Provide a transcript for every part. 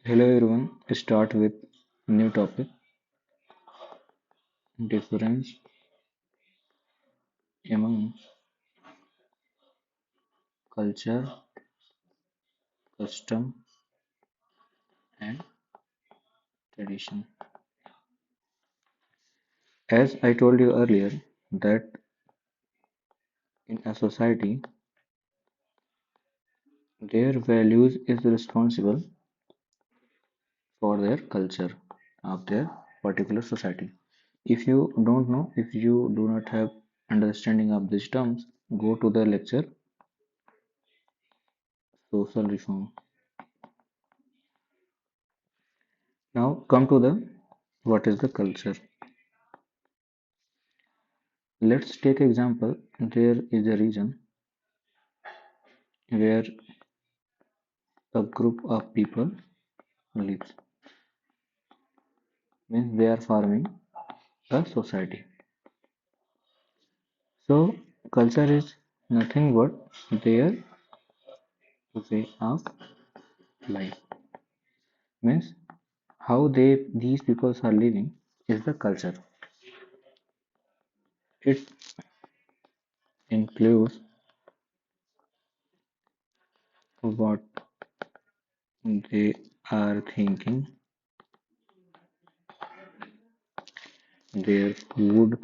Hello everyone. Start with new topic. Difference among culture, custom, and tradition. As I told you earlier, that in a society, their values is responsible for their culture of their particular society. If you don't know, if you do not have understanding of these terms, go to the lecture social reform. Now come to the what is the culture. Let's take example. There is a region where a group of people lives, means they are forming a society. So culture is nothing but their way of life, means how these peoples are living is the culture. It includes what they are thinking, their food,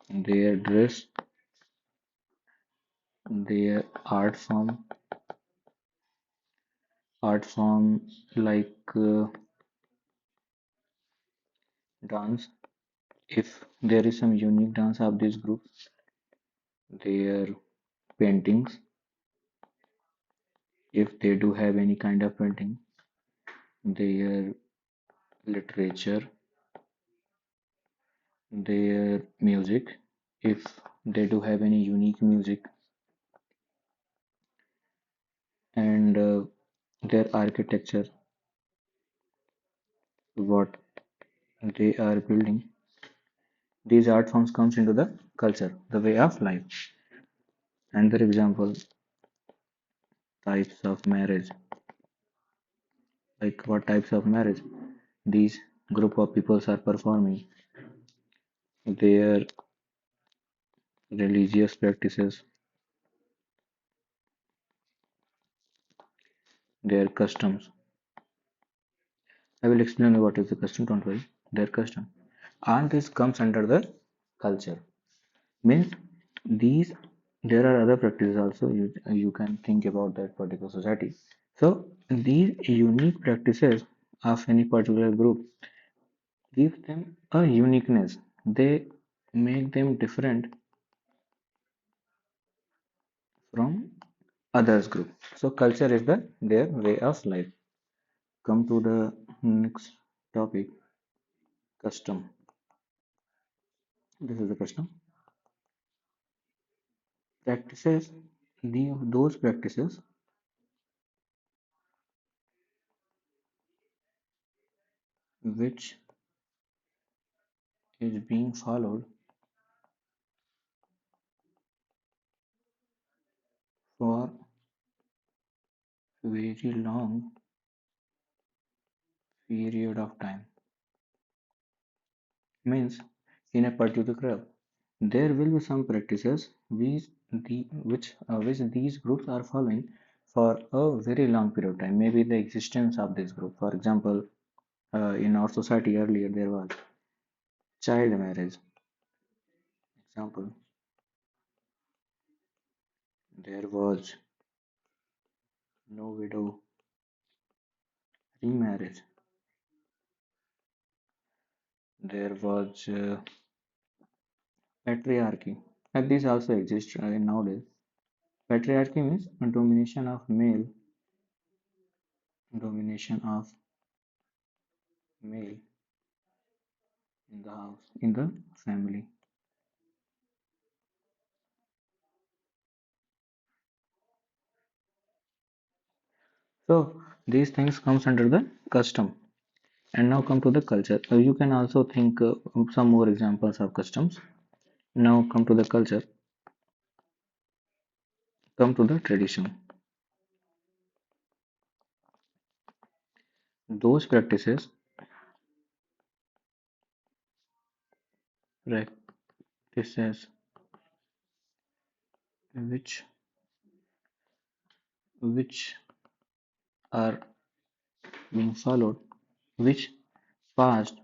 their dress, their art form like dance. If there is some unique dance of this group, their paintings, if they do have any kind of painting, their literature, their music, if they do have any unique music, and their architecture, what they are building. These art forms comes into the culture, the way of life. Another example, types of marriage. Like what types of marriage these group of peoples are performing, their religious practices, their customs. I will explain you what is the custom, don't worry. Their custom. And this comes under the culture. Means these there are other practices also you can think about that particular society. So these unique practices of any particular group give them a uniqueness. They make them different from others group. So culture is their way of life. Come to the next topic, custom. This is the custom. Practices, those practices which is being followed for very long period of time. Means in a particular group, there will be some practices which these groups are following for a very long period of time. Maybe the existence of this group. For example, in our society earlier there was child marriage. Example, there was no widow remarriage. There was patriarchy. And this also exists in nowadays. Patriarchy means a domination of male in the house, in the family. So these things comes under the custom. And now come to the culture. You can also think some more examples of customs. Now come to the culture. Come to the tradition. those practices which which are being followed, which passed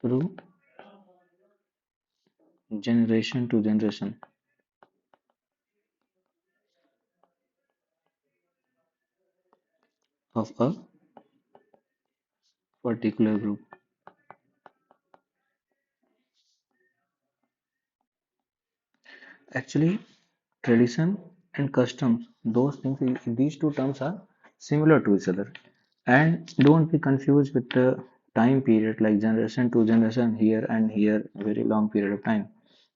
through generation to generation of a particular group. Actually, tradition and customs, those things, these two terms are similar to each other. And don't be confused with the time period like generation to generation here and here, very long period of time.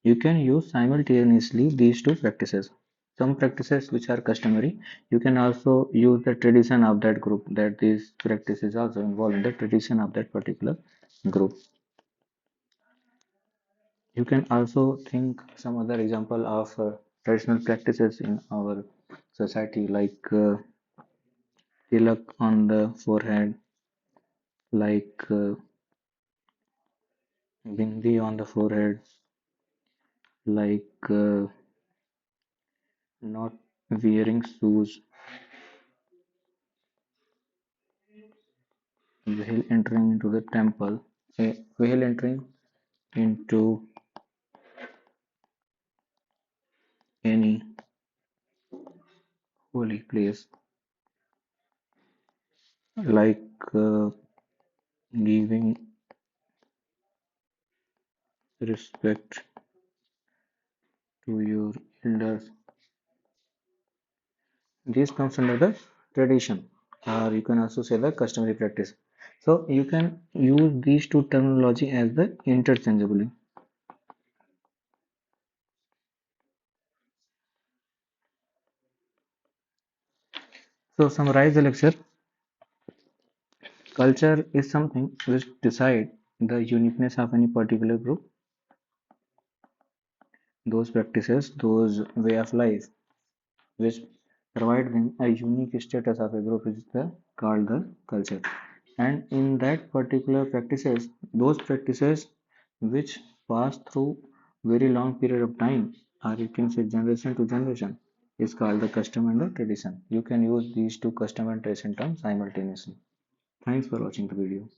You can use simultaneously these two practices. Some practices which are customary, you can also use the tradition of that group, that these practices also involved in the tradition of that particular group. You can also think some other example of traditional practices in our society like tilak on the forehead, like bindi on the forehead, like not wearing shoes while entering into the temple, while entering into any holy place, like giving respect to your elders. This comes under the tradition, or you can also say the customary practice. So you can use these two terminology as the interchangeably. So summarize the lecture. Culture is something which decide the uniqueness of any particular group, those practices, those way of life, which provide them a unique status of a group is called the culture. And in that particular practices, those practices which pass through very long period of time, or you can say generation to generation, is called the custom and the tradition. You can use these two custom and tradition terms simultaneously. Thanks for watching the video.